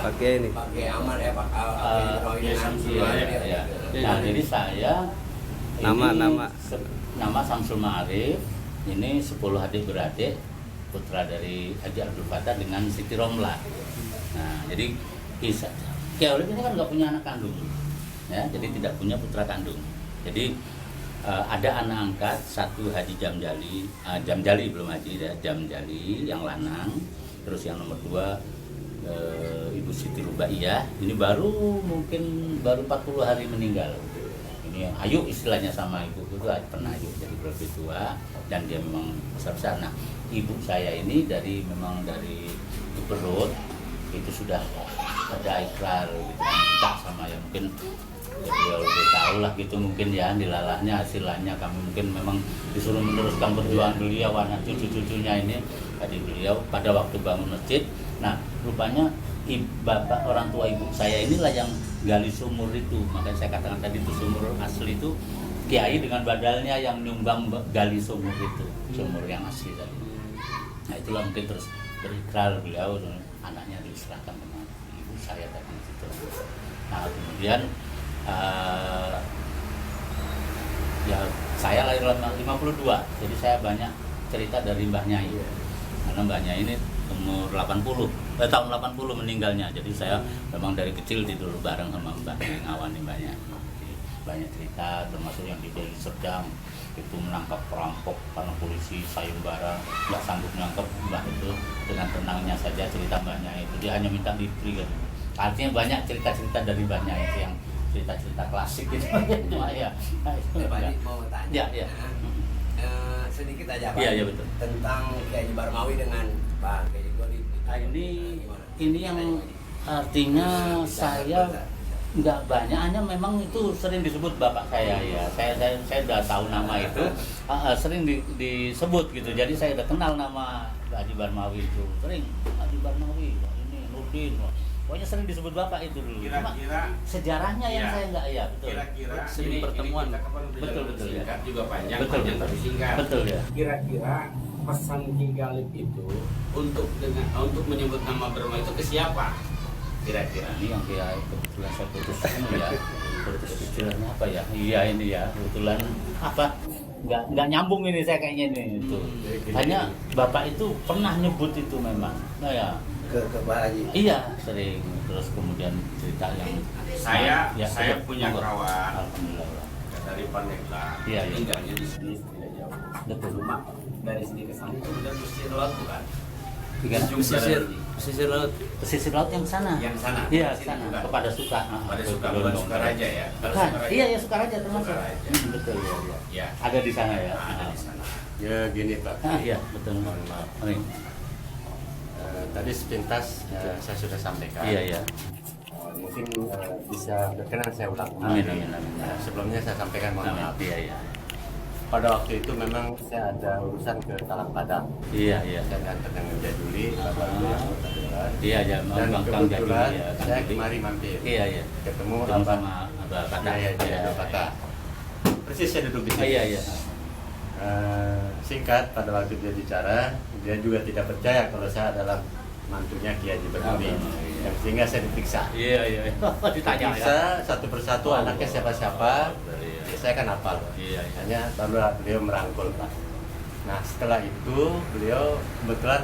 Pakai ini. Pakai aman ya Pak. Nah jadi saya nama Samsul Ma'arif ini 10 adik-beradik putra dari Haji Abdul Fattah dengan Siti Romlah. Nah, jadi Kiai Olip ini kan nggak punya anak kandung, ya, jadi tidak punya putra kandung. Jadi ada anak angkat satu Haji Jamjali belum Haji ya, Jamjali yang lanang, terus yang nomor 2 Ibu Siti Rubaiyah, ini baru 40 hari meninggal. Ini ayu istilahnya sama ibu itu pernah ayu jadi lebih tua dan dia memang besar. Nah ibu saya ini memang dari perut itu sudah ada ikrar gitu minta sama ya mungkin ya lebih tahu lah gitu mungkin ya dilalahnya hasilnya kami mungkin memang disuruh meneruskan perjuangan beliau anak cucu-cucunya ini tadi beliau pada waktu bangun masjid. Nah rupanya bapak orang tua ibu saya inilah yang gali sumur itu, makanya saya katakan tadi itu sumur asli itu kiai dengan badalnya yang nyumbang gali sumur itu, sumur yang asli tadi. Nah itulah mungkin terus berikrar beliau anaknya diserahkan sama ibu saya tadi itu. Nah kemudian ya saya lahir 52, jadi saya banyak cerita dari Mbah Nyai karena Mbah Nyai ini umur tahun 80 meninggalnya, jadi saya memang dari kecil tidur bareng sama Mbah Nyai ngawani banyak cerita termasuk yang di Deli Serdang itu menangkap perampok karena polisi sayembara nggak sanggup menangkap Mbah itu dengan tenangnya saja cerita Mbah Nyai itu dia hanya minta diberi kan. Artinya banyak cerita-cerita dari Mbah Nyai itu yang cerita-cerita klasik gitu ya. Mau tanya. Ya. Sedikit aja Pak. Iya betul. Tentang Kiai Barmawi dengan Pak Kiai Golip. Nah, ini yang artinya saya nggak banyak, hanya memang itu sering disebut bapak saya ya. Saya udah tahu nama itu, sering disebut gitu. Jadi saya udah kenal nama Haji Barmawi itu. Sering Haji Barmawi, ini Nurdin. Pokoknya sering disebut bapak itu dulu. Kira-kira sejarahnya yang ya, saya nggak ya betul. Kira-kira sering pertemuan. Betul ya. Singkat juga panjang, Betul. tapi singkat. Betul ya. Kira-kira pesan Ki Galip itu untuk menyebut nama Barmawi itu ke siapa? Kira-kira Ini yang kayak kebetulan saya putus ini ya. Putus istilahnya apa ya? Iya ini ya. Kebetulan apa? nggak nyambung ini saya kayaknya ini itu. Hanya bapak itu pernah nyebut itu memang. Nah ya. Ke Pak Haji. Iya sering. Terus kemudian cerita yang Saya ya, saya punya kawan Alhamdulillah. dari Pandeglang. Iya, iya. Tinggalnya di sini tidak jauh. Betul. Cuma dari sini ke sana kemudian pesisir laut bukan? Tiga Pesisir laut. pesisir laut yang sana. Yang sana. Iya, Sini sana. bukan? Kepada Suka. Pada bukan Sukaraja ya. Kalau Bukan. Sukaraja- Iya, ya Sukaraja termasuk. Sukaraja. Betul ya, ya. Ya. Ada di sana ya. Ada di sana. Ya gini Pak. Iya, betul. Mohon maaf. Ini. Tadi sepintas saya sudah sampaikan. Iya, iya. Mungkin bisa berkenan saya ulang. Amin, amin, amin. Sebelumnya saya sampaikan mohon maaf. Iya, iya. Pada waktu itu memang saya ada urusan ke Talang Padang. Iya, iya. Saya antar dengan Jaduli, Bapak Ibu yang berkenan. Iya, iya. Dan Bang kebetulan Jaduli, ya, Kang saya Jaduli. kemari mampir. Iya, iya. Ketemu Ketemu Abah sama Abah Patah. Iya, iya, Abah Patah. Persis saya duduk di Oh, sini. iya, iya. Singkat, pada waktu dia bicara, dia juga tidak percaya kalau saya adalah mantunya Kiai Haji Bermawi. Yang sehingga saya diperiksa. Iya, iya. Ditanya Diperiksa ya. satu persatu anaknya siapa-siapa. Iya. Saya kan hafal. Iya, iya. Hanya baru beliau merangkul Pak. Nah setelah itu beliau kebetulan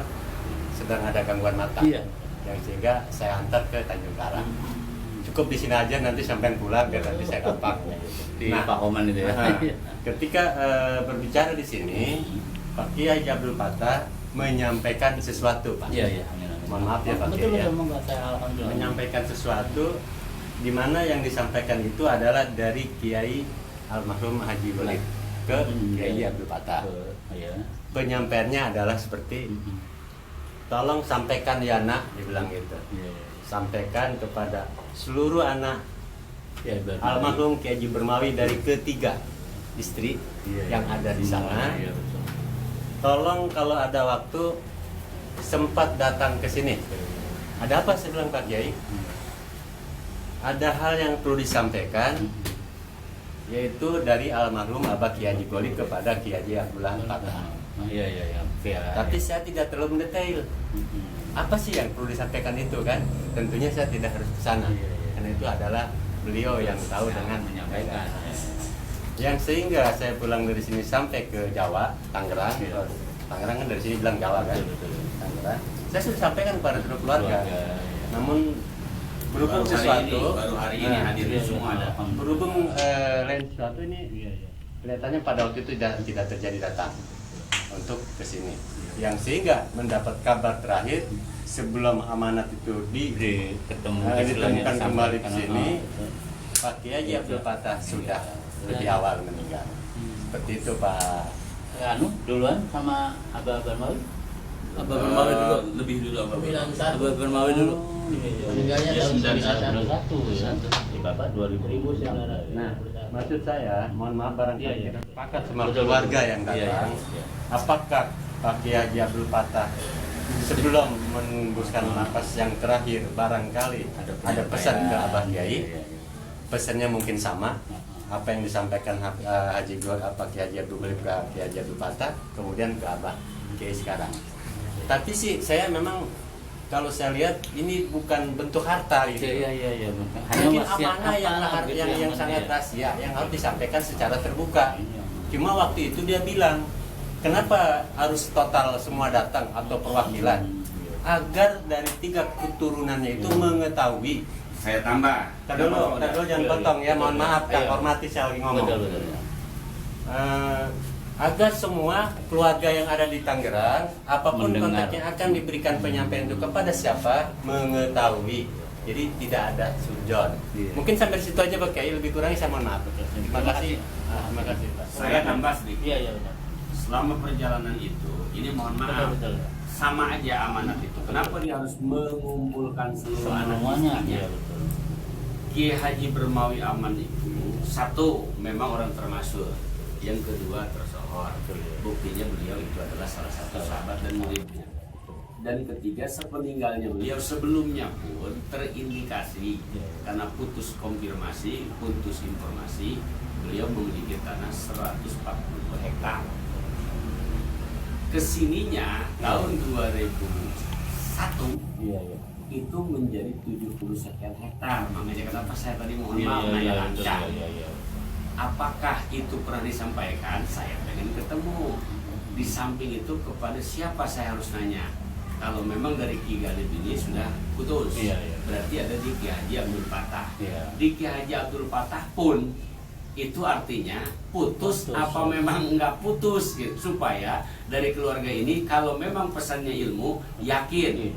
sedang ada gangguan mata. Iya. Yang sehingga saya antar ke Tanjung Karang. Cukup di sini aja nanti sampai pulang biar nanti saya gampang. Di Pak Oman itu ya. Ketika berbicara di sini, Pak Kiai Haji Abdul Fatah menyampaikan sesuatu, Pak. Iya, iya. Amin, amin. Mohon maaf ya, Pak Betul, Kiai, ya. betul. Monggo, saya alhamdulillah. Menyampaikan sesuatu di mana yang disampaikan itu adalah dari Kiai almarhum Haji Golib ke Kiai Abdul Fatah. Iya. Penyampaiannya adalah seperti tolong sampaikan ya nak, dibilang gitu. Iya. Sampaikan kepada seluruh anak Ya, almarhum Kiai Haji Bermawi dari ketiga istri yang ada di sana. Iya, betul. Tolong kalau ada waktu sempat datang ke sini. Ada apa saya bilang Pak Kiai? Ada hal yang perlu disampaikan, yaitu dari almarhum Abah Kiai Haji Golib kepada Kiai Haji Abdul Fatah. Iya, iya, iya. Oke, ya. Tapi saya tidak terlalu mendetail. Apa sih yang perlu disampaikan itu kan? Tentunya saya tidak harus ke sana. Iya, iya. Karena itu adalah beliau yang tahu dengan menyampaikan. yang sehingga saya pulang dari sini sampai ke Jawa, Tangerang. Iya. Tangerang kan dari sini bilang Jawa kan? Betul, betul. Tangerang. Saya sudah sampaikan kepada seluruh keluarga. Keluarga, iya. Namun berhubung sesuatu, baru hari ini hadir Iya, semua ada. berhubung lain sesuatu ini Iya, iya. kelihatannya pada waktu itu tidak terjadi datang untuk ke sini. Yang sehingga mendapat kabar terakhir sebelum amanat itu ditemukan kembali ke sini, Pak Kiai Haji Abdul Fatah sudah lebih awal meninggal. Seperti itu Pak. Anu duluan sama Abah Bermawi. Abah Bermawi dulu, lebih dulu Abah Bermawi dulu. Meninggalnya tahun 1991 ya. Di Bapak 2000 saudara. Nah, maksud saya, mohon maaf barangkali Iya, iya. kita sepakat semua Betul, keluarga betul. yang Iya, datang. iya. Apakah Pak Kiai Haji Abdul Fatah sebelum menembuskan napas yang terakhir barangkali ada pesan ke Abah Kiai? Pesannya mungkin sama. Apa yang disampaikan Haji Pak Kiai Haji Abdul Golib ke Kiai Haji Abdul Fatah, kemudian ke Abah Kiai sekarang. Tapi sih saya memang kalau saya lihat ini bukan bentuk harta gitu. Iya, iya, iya. Mungkin amanah yang sangat rahasia yang harus disampaikan secara terbuka. Cuma waktu itu dia bilang, kenapa harus total semua datang atau perwakilan? Agar dari 3 keturunannya itu mengetahui. Saya tambah. Tadi dulu jangan potong ya, mohon maaf Kang, Iya. hormati saya lagi ngomong. Betul, betul. Agar semua keluarga yang ada di Tangerang, apapun Mendengar. konteksnya akan diberikan penyampaian itu kepada siapa mengetahui. Jadi tidak ada sujon. Iya. Mungkin sampai situ aja Pak Kiai, lebih kurangnya saya mohon maaf. Terima kasih. Terima kasih Pak. Saya tambah sedikit. Iya, iya, benar. Selama perjalanan itu, ini mohon maaf, Betul, betul. sama aja amanat itu. Kenapa dia harus mengumpulkan seluruh anak Semuanya. istrinya? Iya, betul. Kiai Haji Bermawi Aman itu satu memang orang termasyhur, yang kedua tersohor. Buktinya beliau itu adalah salah satu sahabat dan muridnya. Dan ketiga sepeninggalnya beliau sebelumnya pun terindikasi karena putus konfirmasi, putus informasi, beliau memiliki tanah 140 hektar. Kesininya tahun 2001 Iya, iya. itu menjadi 70 sekian hektar. Makanya kenapa saya tadi mohon Iya, maaf iya, nanya iya, lancang. betul, iya, iya. apakah itu pernah disampaikan? Saya pengen ketemu. Di samping itu kepada siapa saya harus nanya? Kalau memang dari Ki Galib ini sudah putus, berarti ada di Ki Haji Abdul Fattah. Di Ki Haji Abdul Fattah pun itu artinya putus apa memang enggak putus gitu. Supaya dari keluarga ini kalau memang pesannya ilmu, yakin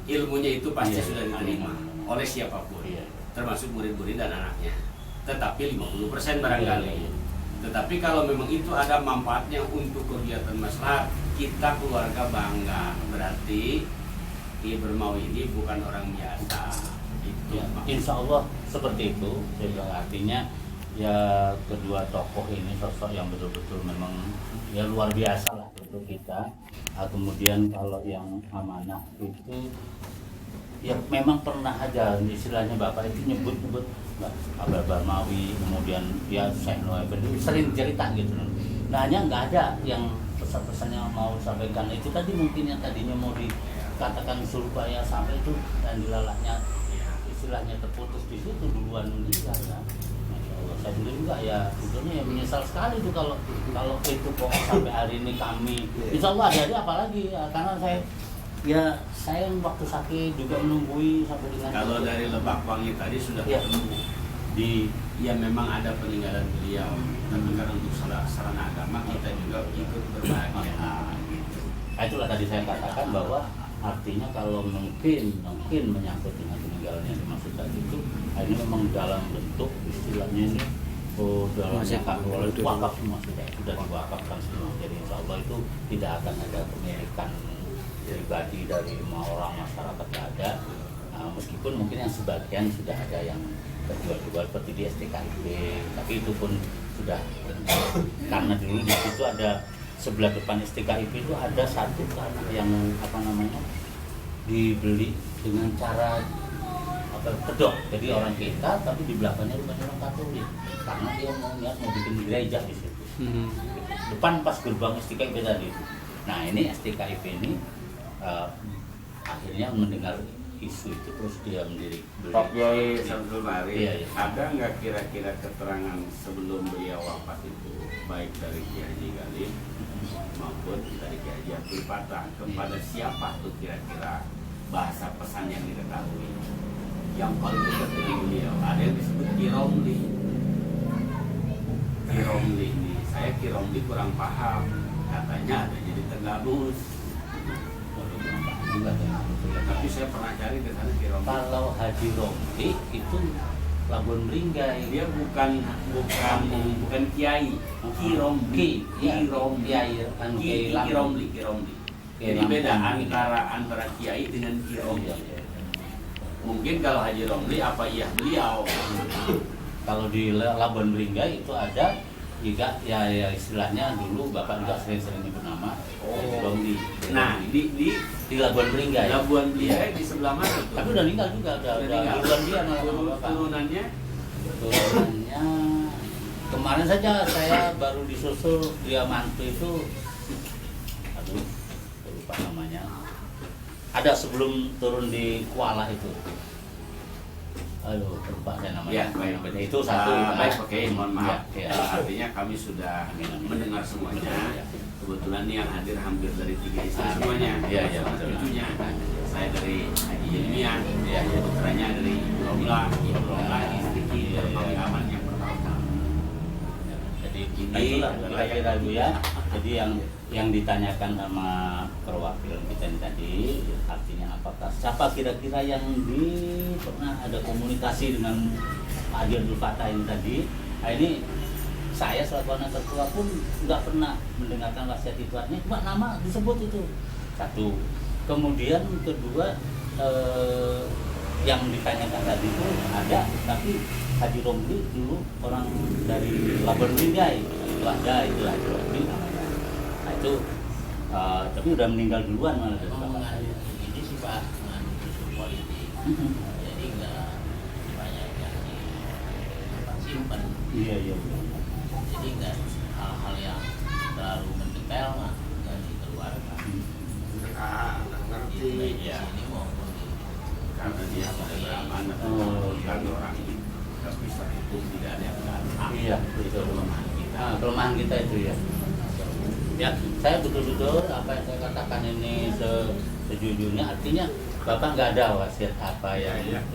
ilmunya itu pasti sudah diterima oleh siapapun, termasuk murid-murid dan anaknya. Tetapi 50% barangkali. Tetapi kalau memang itu ada manfaatnya untuk kegiatan maslahat, kita keluarga bangga. Berarti Ki Bermawi ini bukan orang biasa. Itu insya Allah seperti itu. Saya bilang artinya ya kedua tokoh ini sosok yang betul-betul memang ya luar biasa lah untuk kita. Kemudian kalau yang amanah itu ya memang pernah aja istilahnya bapak itu nyebut-nyebut Kabar Barmawi, kemudian ya Syekh Noel sering cerita gitu. Nah hanya nggak ada yang pesan-pesan yang mau disampaikan itu tadi mungkin yang tadinya mau dikatakan supaya sampai itu dan dilalaknya istilahnya terputus di situ duluan meninggal kan. Masya Allah, saya dulu juga ya sebetulnya ya menyesal sekali tuh kalau itu kok sampai hari ini kami insya Allah ada apalagi ya, karena saya waktu sakit juga menunggui sampai dengan kalau dari Lebak Wangi tadi sudah ketemu ya memang ada peninggalan beliau, tapi karena untuk sarana agama kita juga ikut berbahagia. Nah, itulah tadi saya katakan bahwa artinya kalau mungkin menyangkut dengan peninggalan yang dimaksud tadi itu ini memang dalam bentuk istilahnya ini dalam wakaf semua sudah diwakafkan semua. Jadi insya Allah itu tidak akan ada pemilikan pribadi dari orang masyarakat ada, meskipun mungkin yang sebagian sudah ada yang terjual seperti di STKIP, tapi itu pun sudah karena dulu di situ ada sebelah depan STKIP itu ada satu tanah yang dibeli dengan cara kedok, jadi orang kita tapi di belakangnya rumahnya orang Katolik karena dia mau bikin gereja di situ. Depan pas gerbang STKIP tadi. Nah ini STKIP ini akhirnya mendengar isu itu terus dia beli. Pak Kiai Samsul Mari, ada nggak kira-kira keterangan sebelum beliau wafat itu baik dari Ki Haji Galib maupun dari Ki Haji Abdul Fattah kepada siapa tuh kira-kira bahasa pesan yang diketahui yang paling dekat dengan beliau? Ada yang disebut Ki Romli. Ki Romli ini, saya Ki Romli kurang paham, katanya ada jadi Tenggalus. Tapi saya pernah cari ke sana Ki Romli. Kalau Haji Romli itu Labuan Meringgai, dia bukan kiai, Ki Romli, Ki Romli. Jadi beda antara kiai dengan Ki Romli. Mungkin kalau Haji Romli apa iya beliau. Kalau di Labuan Meringgai itu ada juga ya istilahnya dulu bapak juga sering-sering nyebut nama Haji Romli. Nah di Labuan Meringgai. Labuan Meringgai di sebelah mana tuh? Tapi udah meninggal juga, udah duluan dia malah turunannya kemarin saja saya baru disusul dia mantu itu, aduh lupa namanya. Ada sebelum turun di Kuala itu. Aduh, lupa saya namanya. Ya, baik. Itu satu. Baik, oke, mohon maaf. Ya. Artinya kami sudah mendengar semuanya. Kebetulan ini yang hadir hampir dari 3 istri semuanya. Iya, cucunya. Saya dari Haji Ilmiah, putranya dari Ibu Romla, istri Ki Bermawi Aman yang pertama. Jadi inilah kira-kira Bu ya. Jadi yang ditanyakan sama perwakilan kita ini tadi artinya apakah siapa kira-kira yang pernah ada komunikasi dengan Pak Haji Abdul Fattah ini tadi. Nah, ini saya selaku anak tertua pun nggak pernah mendengarkan wasiat hikmatnya, cuma nama disebut itu satu. Kemudian kedua yang ditanyakan tadi itu ada, tapi Haji Romli dulu orang dari Labuan Meringgai itu ada, itu Haji Romli namanya. Nah itu tapi udah meninggal duluan malah dari bapak. Ini sih Pak isu politik, jadi nggak banyak yang simpan. Iya. Jadi nggak hal-hal yang terlalu mendetail mah nggak dikeluarkan. Ngerti. Di sini maupun di Karena dia sudah beramanat kan orang ini. Tapi setelah itu tidak ada yang datang. Ya, itu kelemahan kita itu ya. Ya, saya betul-betul apa yang saya katakan ini sejujurnya, artinya Bapak nggak ada wasiat apa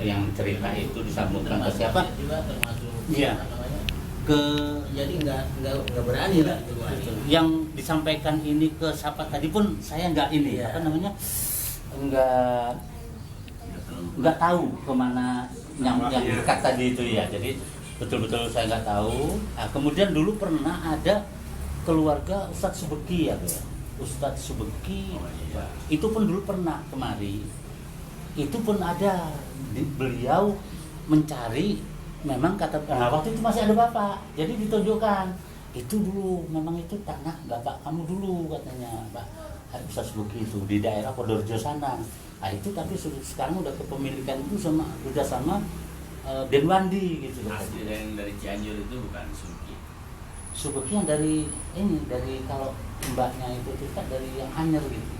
yang cerita itu disambungkan ke siapa? Juga termasuk Iya. apa namanya? Ke Jadi nggak berani lah. yang disampaikan ini ke siapa tadi pun saya nggak ini Iya. apa namanya, nggak tahu kemana yang dekat tadi itu ya. Jadi betul-betul saya nggak tahu. Nah, kemudian dulu pernah ada keluarga Ustadz Subeki ya, Ustadz Subeki itu pun dulu pernah kemari. Itu pun ada beliau mencari, memang kata waktu itu masih ada bapak, jadi ditunjukkan itu dulu memang itu tanah bapak kamu dulu katanya Pak Ustadz Subeki itu di daerah Purworejo sana. Nah itu tapi sekarang udah kepemilikan itu udah sama Denwandi gitu. Asli dari Cianjur itu bukan Subeki. Subeki yang dari ini, dari kalau mbaknya itu kan dari yang Anyer gitu.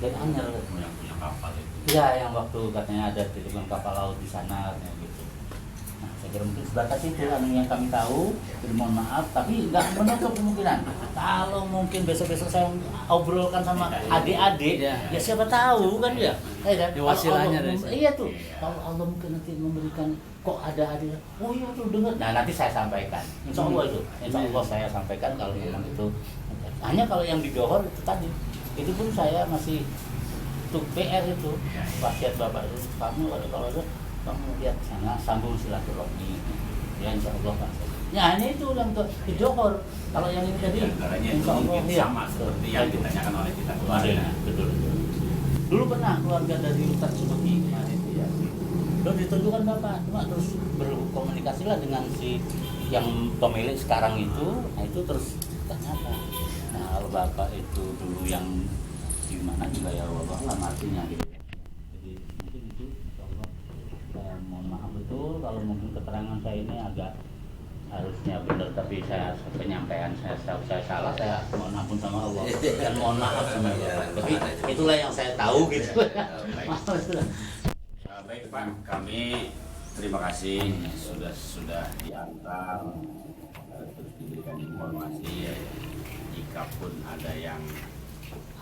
Dari Anyer Yang punya kapal itu. ya, yang waktu katanya ada titipan kapal laut di sana katanya gitu. Nah saya kira mungkin sebatas itu yang kami tahu. Jadi mohon maaf, tapi nggak menutup kemungkinan kalau mungkin besok-besok saya obrolkan sama adik-adik ya siapa tahu kan ya. Kan? Wasilahnya dari saya. Iya tuh, kalau Allah mungkin nanti memberikan, kok ada adik, oh iya tuh dengar. Nah nanti saya sampaikan, insya Allah itu, insya Allah saya sampaikan kalau memang itu. Hanya kalau yang di Johor itu tadi, itu pun saya masih untuk PR itu wasiat bapak itu, kamu kalau ada kamu lihat sana sambung silaturahmi ya insya Allah Pak. Ya ini itu yang di Johor. Kalau yang ini tadi Antaranya itu insya Allah mungkin iya. sama seperti yang ditanyakan oleh kita kemarin. Betul. Dulu pernah keluarga dari Ustadz Subeki kemarin ya. Terus ditunjukkan bapak, cuma terus berkomunikasi lah dengan si yang pemilik sekarang itu. Nah itu terus tanyakan. Nah kalau bapak itu dulu yang di mana juga ya Allah lah artinya gitu. Jadi mungkin itu insya Allah saya mohon maaf betul kalau mungkin keterangan saya ini agak harusnya benar, tapi saya penyampaian saya salah, saya mohon ampun sama Allah dan mohon maaf sama Allah. Tapi itulah yang saya tahu gitu. Baik Pak, kami terima kasih sudah diantar terus diberikan informasi ya. Jika pun ada yang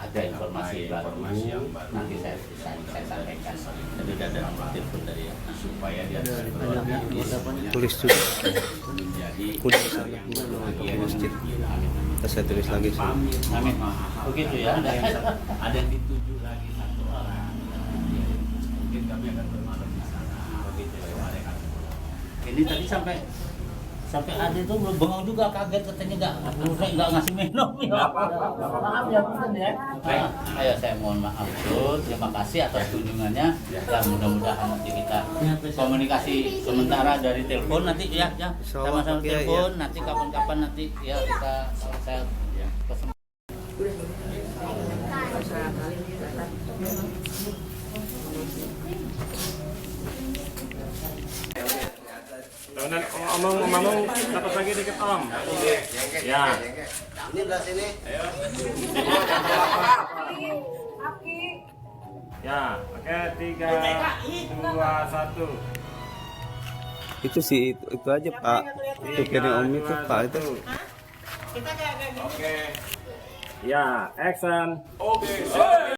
informasi baru nanti saya sampaikan. Tadi ada telepon dari supaya dia Tulis juga. menjadi Bagian masjid. Saya tulis lagi sih. Amin. Begitu ya. Ada yang dituju lagi satu orang. Mungkin kami akan bermalam di sana. Begitu ya. Ini tadi sampai ada itu bengong juga, kaget katanya nggak ngasih minum ya. Maaf ya Punten ya. Ayo saya mohon maaf tuh, terima kasih atas kunjungannya dan mudah-mudahan nanti kita komunikasi sementara dari telepon nanti ya sama-sama telepon nanti kapan-kapan nanti ya kita saya pesen. Ngomong dapat lagi dikit Om. Ya. Ini belah sini. Ya, oke 3 2 1. Itu sih itu aja Pak. Itu kini Om itu Pak itu. Oke. Ya, action. Oke.